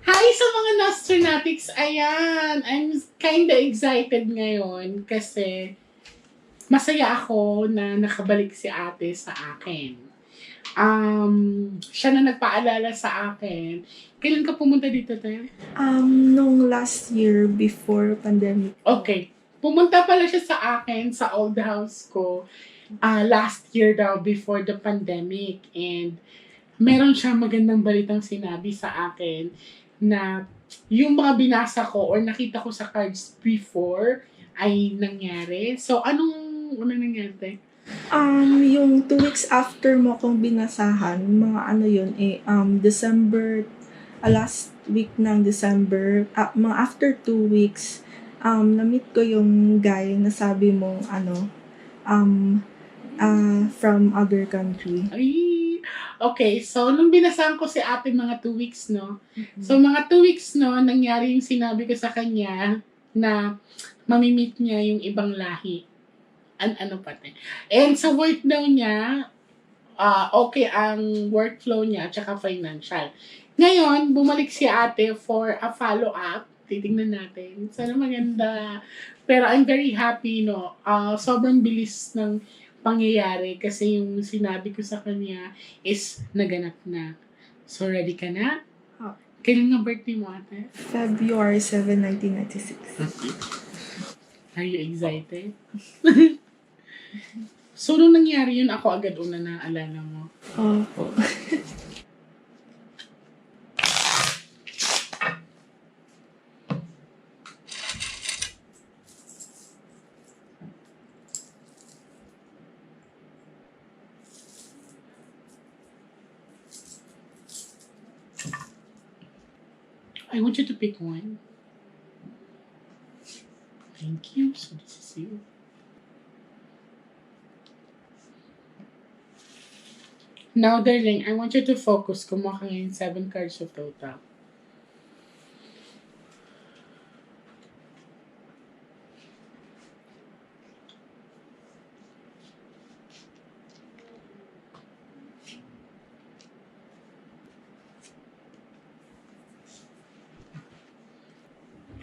Hi sa mga Nostronatics! Ayan! I'm kinda excited ngayon kasi masaya ako na nakabalik si ate sa akin. Siya na nagpaalala sa akin. Kailan ka pumunta dito, te? Nung last year before pandemic. Okay. Pumunta pala siya sa akin sa old house ko last year daw before the pandemic. And meron siya magandang balitang sinabi sa akin na yung mga binasa ko or nakita ko sa cards before ay nangyari. So, ano nangyari, te? Yung 2 weeks after mo kong binasahan, mga ano yun December, last week ng December, mga after 2 weeks, na-meet ko yung guy na sabi mong from other country. Ay, okay. So, nung binasahan ko si ate mga 2 weeks, no? So, mga 2 weeks, no, nangyari yung sinabi ko sa kanya na mamimit niya yung ibang lahi. Ano pati. And sa work daw niya, okay ang workflow niya tsaka financial. Ngayon, bumalik si ate for a follow-up. Titingnan natin. Sana maganda. Pero I'm very happy, no? Sobrang bilis ng pangyayari kasi yung sinabi ko sa kanya is naganap na. So, ready ka na? Oh. Kailan nga birthday mo, ate? February 7, 1996. Are you excited? So, nung nangyari yun, ako agad una naalala mo. Opo. I want you to pick one. Thank you. So, this is you. Now, darling, I want you to focus. Kumuha ka ngayon 7 cards of total.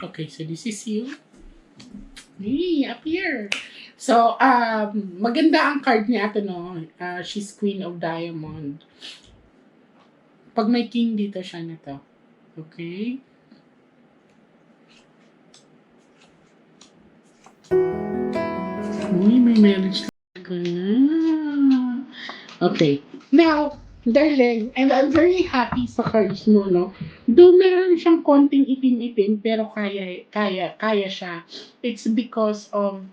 Okay, so this is you. Hey, up here. So, maganda ang card niya ito, no? She's Queen of Diamond. Pag may king dito siya na to. Okay? Uy, may marriage talaga na. Okay. Now, darling, and I'm very happy sa cards mo, no? Though meron siyang konting itim-itim, pero kaya siya. It's because of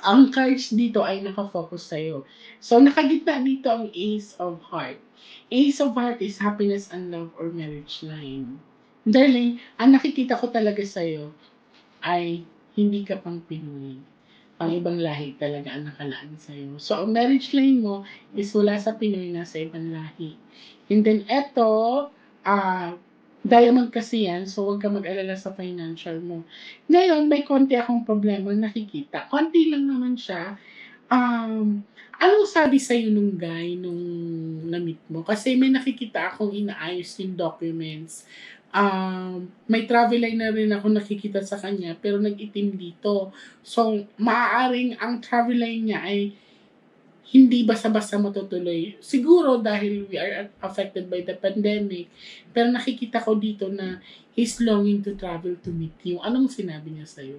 ang cards dito ay nakafocus sa'yo. So, nakagitna dito ang Ace of Heart. Ace of Heart is happiness and love or marriage line. Darling, ang nakikita ko talaga sa'yo ay hindi ka pang Pinoy. Pang ibang lahi talaga ang nakalaan sa'yo. So, ang marriage line mo is wala sa Pinoy, nasa ibang lahi. And then, eto, diamond kasi yan, so huwag ka mag-alala sa financial mo. Ngayon, may konti akong problema nakikita. Konti lang naman siya. Anong sabi sa'yo nung guy nung na-meet mo? Kasi may nakikita akong inaayos yung documents. May travel line na rin ako nakikita sa kanya, pero nag-itim dito. So, maaaring ang travel line niya ay hindi basta-basta matutuloy. Siguro dahil we are affected by the pandemic, pero nakikita ko dito na he's longing to travel to meet you. Anong sinabi niya sa'yo?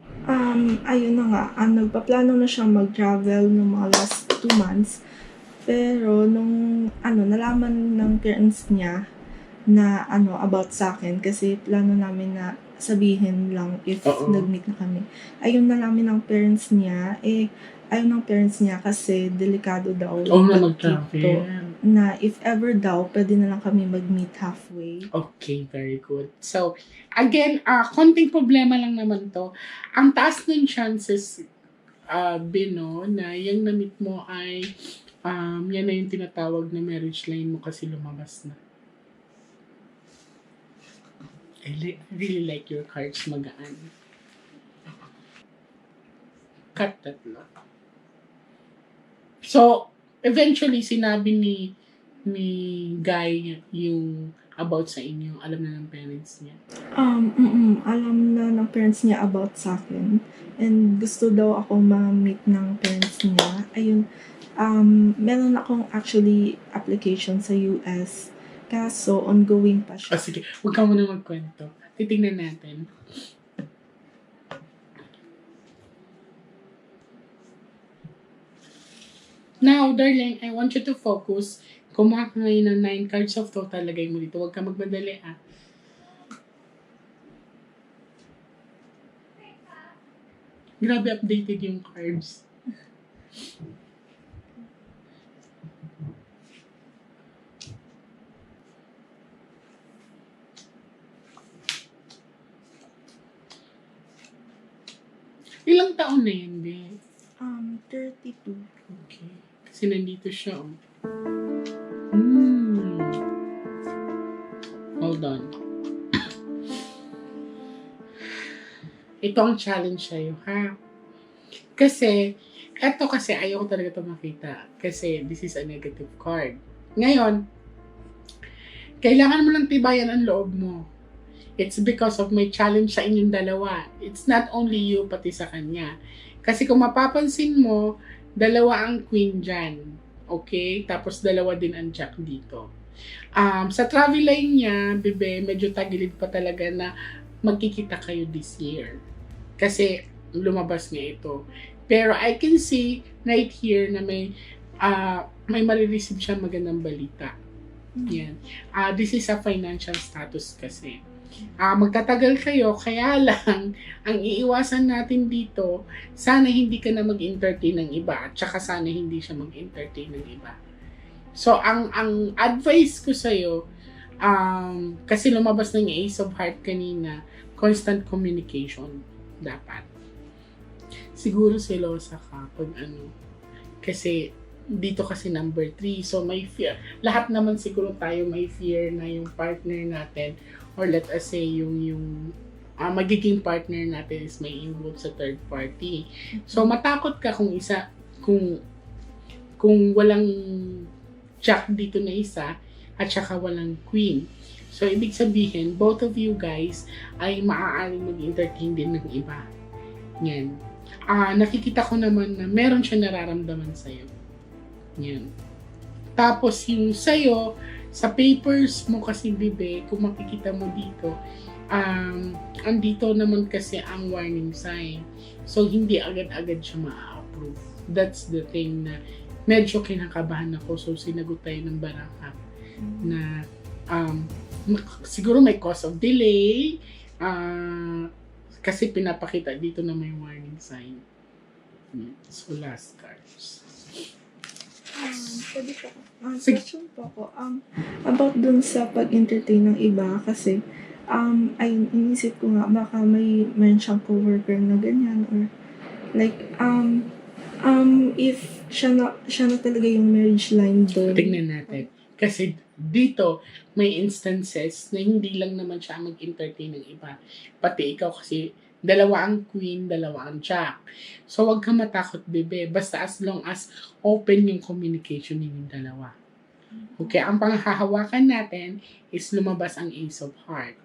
Ayun na nga, nagpaplano na siyang mag-travel ng mga last 2 months. Pero nung nalaman ng parents niya na about sa akin, kasi plano namin na sabihin lang if Oo. nag-meet na kami. Ayun nalamin ng parents niya, ayun ng parents niya kasi delikado daw Oo na mag-trip to. mag-travel. Na if ever daw, pwede na lang kami mag-meet halfway. Okay, very good. So, again, konting problema lang naman to. Ang taas ng chances, Bino, na yung na-meet mo ay yan na yung tinatawag na marriage line mo kasi lumabas na. I really like your cards, magaan. Cut that lang. So, eventually, sinabi ni Guy yung about sa inyo? Alam na ng parents niya? Alam na ng parents niya about sa akin. And gusto daw ako ma-meet ng parents niya. Ayun, meron akong actually application sa US. Kaso, ongoing pa siya. Sige, huwag ka muna magkwento. Titignan natin. Now, darling, I want you to focus. Kumuha ka ngayon ng 9 cards of total. Lagay mo dito. Huwag ka magmadali, ah. Grabe updated yung cards. Ilang taon na yan, be? 32. Okay. Kasi nandito siya, oh. Hold on. Ito ang challenge sa'yo, ha? Kasi, eto kasi ayaw ko talaga ito makita. Kasi this is a negative card. Ngayon, kailangan mo lang tibayan ang loob mo. It's because of my challenge sa inyong dalawa. It's not only you, pati sa kanya. Kasi kung mapapansin mo, dalawa ang queen dyan. Okay? Tapos dalawa din ang jack dito. Sa travel line niya, bebe, medyo tagilid pa talaga na magkikita kayo this year. Kasi lumabas nga ito. Pero I can see right here na may marireceive siya magandang balita. Yan. This is a financial status kasi. Magtatagal kayo, kaya lang, ang iiwasan natin dito, sana hindi ka na mag-entertain ng iba, at saka sana hindi siya mag-entertain ng iba. So, ang advice ko sa'yo, kasi lumabas ng Ace of Heart kanina, constant communication, dapat. Siguro selosa ka pag kasi dito kasi number 3, so may fear. Lahat naman siguro tayo may fear na yung partner natin, or let us say yung magiging partner natin is may involved sa third party. So matakot ka kung walang jack dito na isa at saka walang queen. So ibig sabihin, both of you guys ay maaaring mag-entertain din ng iba. Yan. Nakikita ko naman na meron siya nararamdaman sa'yo. Yan. Tapos yung sa'yo, sa papers mo kasi, bibe, kung makikita mo dito, andito naman kasi ang warning sign. So, hindi agad-agad siya ma-approve. That's the thing na medyo kinakabahan ako. So, sinagot tayo ng baraka na siguro may cause of delay kasi pinapakita dito na may warning sign. So, last cards. Pwede po. Question po ako. About dun sa pag-entertain ng iba kasi ayun, inisip ko nga baka meron siyang coworker na ganyan or like if siya na talaga yung marriage line doon. Tingnan natin. Kasi dito, may instances na hindi lang naman siya mag-entertain ng iba. Pati ikaw kasi, dalawa ang queen, dalawa ang jack. So, wag kang matakot, bebe. Basta as long as open yung communication ninyong dalawa. Okay, ang panghahawakan natin is lumabas ang Ace of Heart.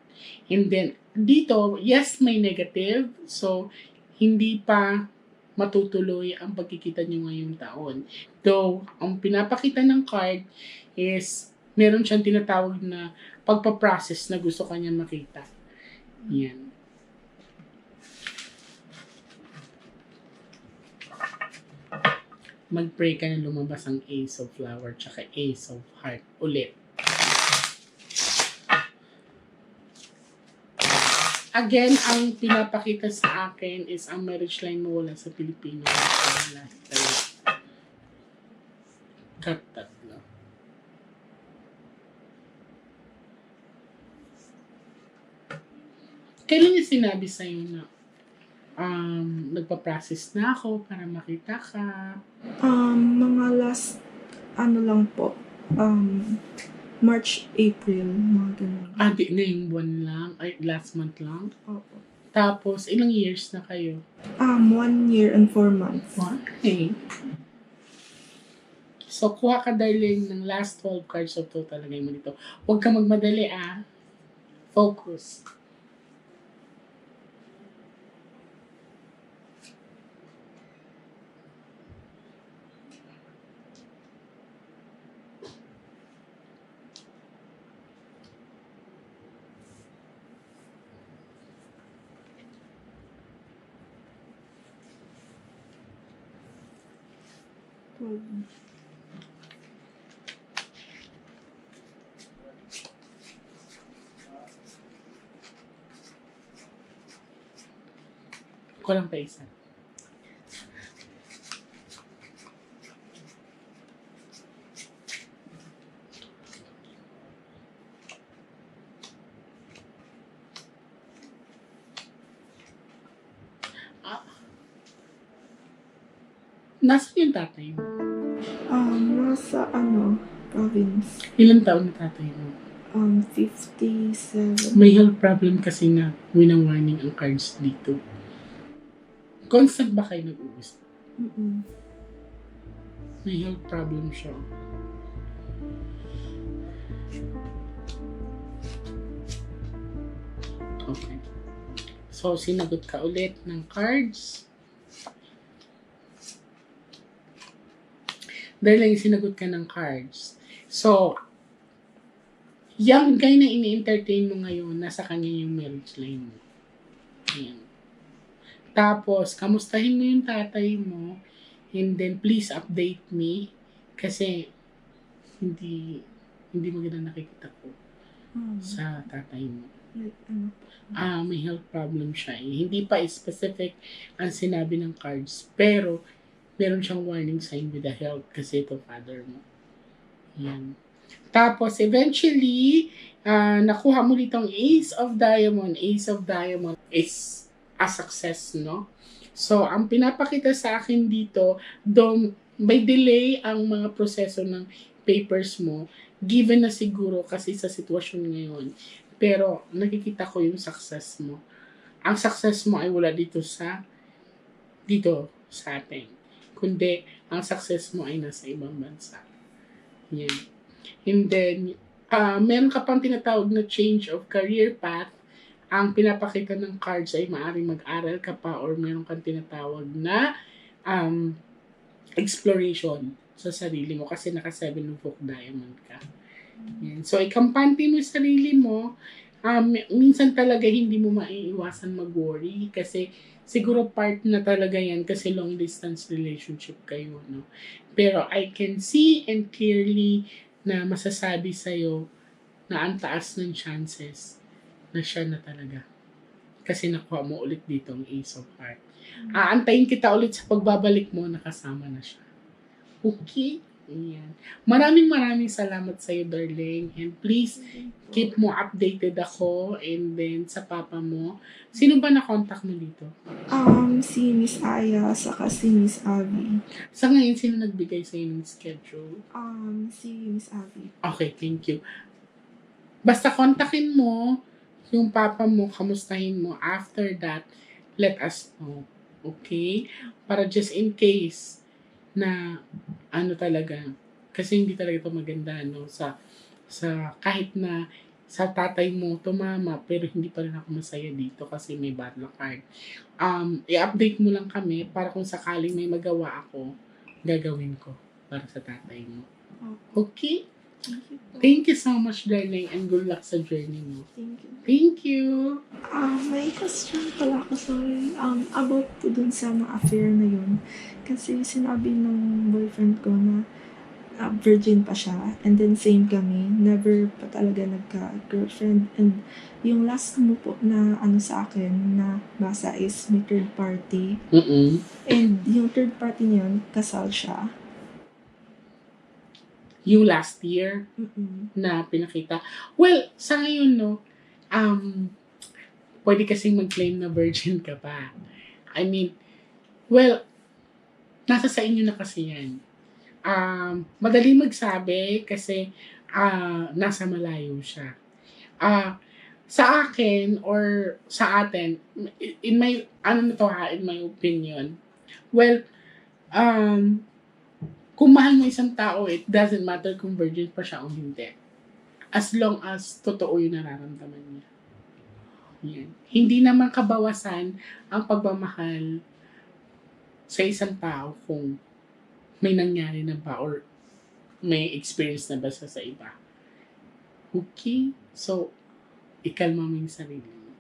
And then, dito, yes, may negative. So, hindi pa matutuloy ang pagkikita nyo ngayong taon. Though, ang pinapakita ng card is meron siyang tinatawag na pagpaprocess na gusto kanya makita. Yan. Mag-pray ka na lumabas ang Ace of Flower tsaka Ace of Heart ulit. Again, ang pinapakita sa akin is ang marriage line mo wala sa Pilipino. Wala talaga. Tatlo. Kailan niya sinabi sa'yo na nagpa-process na ako para makita ka? Mga last, lang po, March, April, mga ganun. Di na yung buwan lang, ay last month lang. Opo. Tapos, ilang years na kayo? 1 year and 4 months. Why? So, kuha ka darling ng last 12 cards of total. Lagay mo dito. Huwag ka magmadali Focus. Kulang pa isa. Nasaan yung tatay mo? Nasa province. Ilang taon na tatay mo? 57. May health problem kasi na wina-warning ang cards dito. Constant ba kayo nag-uusap? May health problem siya. Okay. So, sinagot ka ulit ng cards. Dahil lang sinagot ka ng cards. So, yung guy na ini-entertain mo ngayon, nasa kanya yung marriage line mo. Ayan. Tapos, kamustahin mo yung tatay mo, and then please update me kasi hindi maganda nakikita ko sa tatay mo. May health problem siya. Hindi pa specific ang sinabi ng cards, pero meron siyang warning sign with the health kasi ito father mo. Yan. Tapos, eventually, nakuha mo ditong Ace of Diamond. Ace of Diamond is a success, no? So, ang pinapakita sa akin dito, may delay ang mga proseso ng papers mo, given na siguro kasi sa sitwasyon ngayon. Pero, nakikita ko yung success mo. Ang success mo ay wala dito sa atin. Kundi, ang success mo ay nasa ibang bansa. Yan. And then, meron ka pang tinatawag na change of career path. Ang pinapakita ng cards ay maaaring mag-aral ka pa or meron kang tinatawag na exploration sa sarili mo kasi naka 7 of diamond ka. Yan. So, ikampante mo yung sarili mo. Minsan talaga hindi mo maiiwasan mag-worry kasi siguro part na talaga yan kasi long distance relationship kayo, no? Pero I can see and clearly na masasabi sa'yo na ang taas ng chances na siya na talaga. Kasi nakuha mo ulit dito ang Ace of Hearts. Aantayin kita ulit sa pagbabalik mo, nakasama na siya. Okay? Ayan. Maraming salamat sa iyo, darling. And please, keep mo updated ako and then sa papa mo. Sino ba na-contact mo dito? Si Miss Aya, saka si Miss Abby. Sa ngayon, sino nagbigay sa ng schedule? Si Miss Abby. Okay, thank you. Basta kontakin mo yung papa mo, kamustahin mo. After that, let us know. Okay? Para just in case na talaga, kasi hindi talaga ito maganda, no? Sa kahit na sa tatay mo tumama, pero hindi pa rin ako masaya dito kasi may bad luck card. I-update mo lang kami para kung sakaling may magawa ako, gagawin ko para sa tatay mo. Okay? Thank you so much, darling, and good luck sa journey mo. Thank you. May question pala ako, sorry. About po dun sa mga affair na yun. Kasi sinabi ng boyfriend ko na virgin pa siya. And then same kami. Never pa talaga nagka-girlfriend. And yung last mo po na sa akin na basa is may third party. And yung third party niyon, kasal siya. Yung last year na pinakita. Well, sa ngayon, no, pwede kasing mag-claim na virgin ka pa. I mean, well, nasa sa inyo na kasi yan. Madali magsabi kasi nasa malayo siya. Sa akin or sa atin, in my, in my opinion, well, kung mahal mo isang tao, it doesn't matter kung virgin pa siya o hindi. As long as totoo yung nararamdaman niya. Yan. Hindi naman kabawasan ang pagmamahal sa isang tao kung may nangyari na ba or may experience na ba sa iba. Okay? So, ikalma mo yung sarili mo.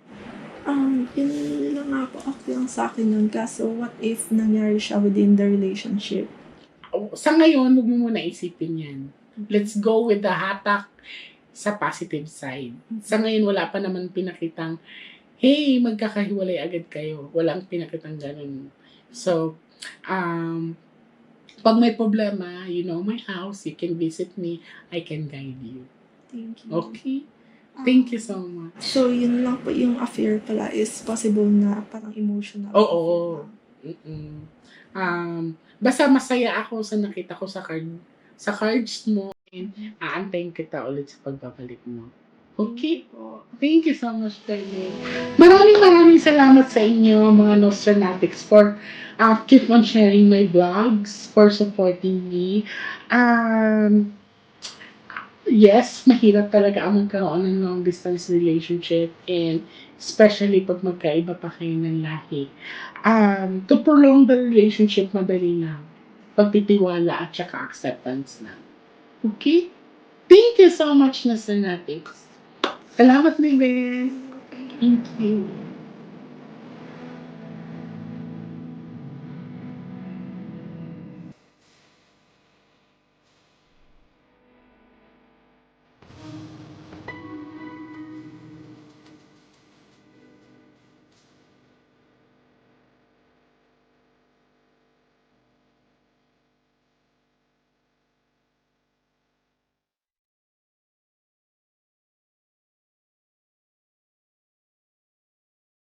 Yun lang nga po, okay lang sa akin nun. Kaso, what if nangyari siya within the relationship? Sa ngayon, huwag mo muna isipin yan. Let's go with the hatak sa positive side. Sa ngayon, wala pa naman pinakitang, hey, magkakahiwalay agad kayo. Walang pinakitang ganun. So, pag may problema, you know my house, you can visit me, I can guide you. Thank you. Okay? Thank you so much. So, yun lang po yung affair pala is possible na parang emotional. Oo. Basta masaya ako sa nakita ko sa cards mo, and aantayin kita ulit sa pagbabalik mo. Okay? Thank you so much, Tony. Maraming salamat sa inyo, mga Nostranatics, for keep on sharing my vlogs, for supporting me. Yes, mahirap talaga ang magkaroon ng long distance relationship, and especially pag magkaiba pa kayo ng lahi. To prolong the relationship, madali lang. Pagtitiwala at saka acceptance lang. Okay? Thank you so much, Nostranatics. Salamat, baby. Thank you.